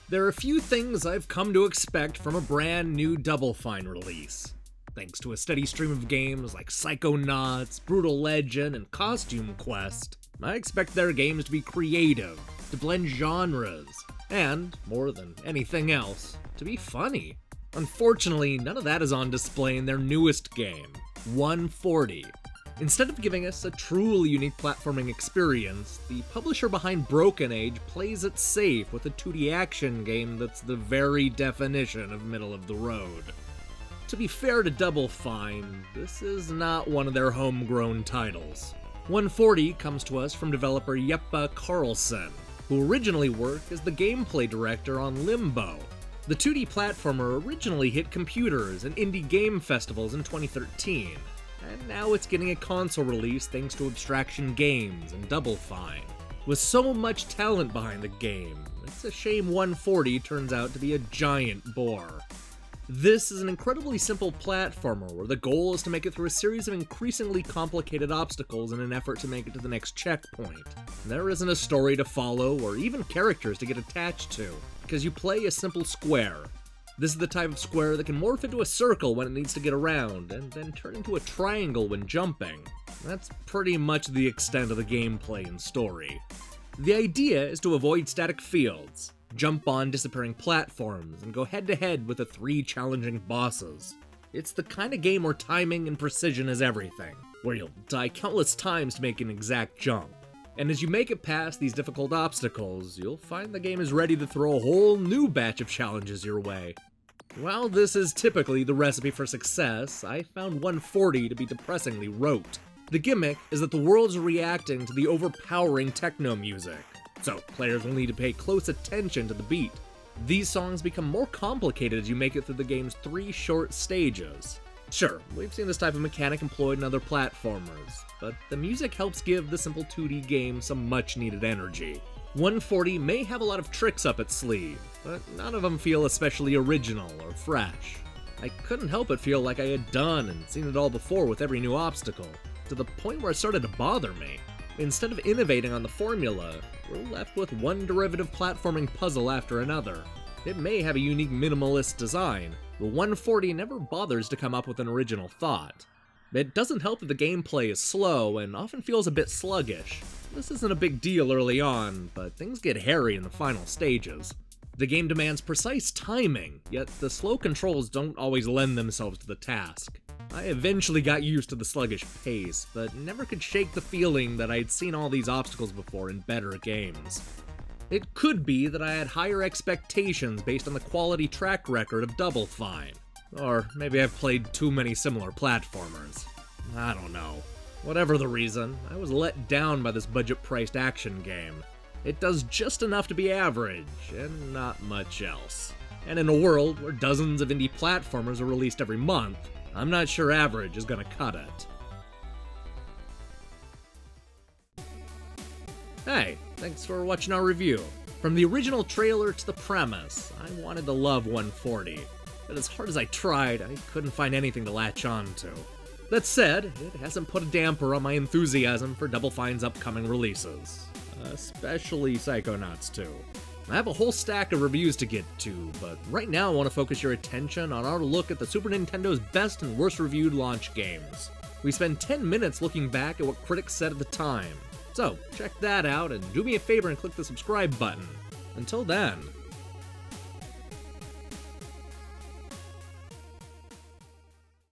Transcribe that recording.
There are a few things I've come to expect from a brand new Double Fine release. Thanks to a steady stream of games like Psychonauts, Brutal Legend, and Costume Quest, I expect their games to be creative, to blend genres, and, more than anything else, to be funny. Unfortunately, none of that is on display in their newest game, 140. Instead of giving us a truly unique platforming experience, the publisher behind Broken Age plays it safe with a 2D action game that's the very definition of middle of the road. To be fair to Double Fine, this is not one of their homegrown titles. 140 comes to us from developer Jeppe Carlsen, who originally worked as the gameplay director on Limbo. The 2D platformer originally hit computers and indie game festivals in 2013, and now it's getting a console release thanks to Abstraction Games and Double Fine. With so much talent behind the game, it's a shame 140 turns out to be a giant bore. This is an incredibly simple platformer where the goal is to make it through a series of increasingly complicated obstacles in an effort to make it to the next checkpoint. There isn't a story to follow or even characters to get attached to, because you play a simple square. This is the type of square that can morph into a circle when it needs to get around, and then turn into a triangle when jumping. That's pretty much the extent of the gameplay and story. The idea is to avoid static fields, jump on disappearing platforms, and go head-to-head with the 3 challenging bosses. It's the kind of game where timing and precision is everything, where you'll die countless times to make an exact jump. And as you make it past these difficult obstacles, you'll find the game is ready to throw a whole new batch of challenges your way. While this is typically the recipe for success, I found 140 to be depressingly rote. The gimmick is that the world's reacting to the overpowering techno music, so players will need to pay close attention to the beat. These songs become more complicated as you make it through the game's 3 short stages. Sure, we've seen this type of mechanic employed in other platformers, but the music helps give the simple 2D game some much-needed energy. 140 may have a lot of tricks up its sleeve, but none of them feel especially original or fresh. I couldn't help but feel like I had done and seen it all before with every new obstacle, to the point where it started to bother me. Instead of innovating on the formula, we're left with one derivative platforming puzzle after another. It may have a unique minimalist design, but 140 never bothers to come up with an original thought. It doesn't help that the gameplay is slow and often feels a bit sluggish. This isn't a big deal early on, but things get hairy in the final stages. The game demands precise timing, yet the slow controls don't always lend themselves to the task. I eventually got used to the sluggish pace, but never could shake the feeling that I had seen all these obstacles before in better games. It could be that I had higher expectations based on the quality track record of Double Fine. Or maybe I've played too many similar platformers. I don't know. Whatever the reason, I was let down by this budget-priced action game. It does just enough to be average, and not much else. And in a world where dozens of indie platformers are released every month, I'm not sure average is gonna cut it. Hey, thanks for watching our review. From the original trailer to the premise, I wanted to love 140, but as hard as I tried, I couldn't find anything to latch on to. That said, it hasn't put a damper on my enthusiasm for Double Fine's upcoming releases, especially Psychonauts 2. I have a whole stack of reviews to get to, but right now I want to focus your attention on our look at the Super Nintendo's best and worst reviewed launch games. We spend 10 minutes looking back at what critics said at the time. So, check that out and do me a favor and click the subscribe button. Until then,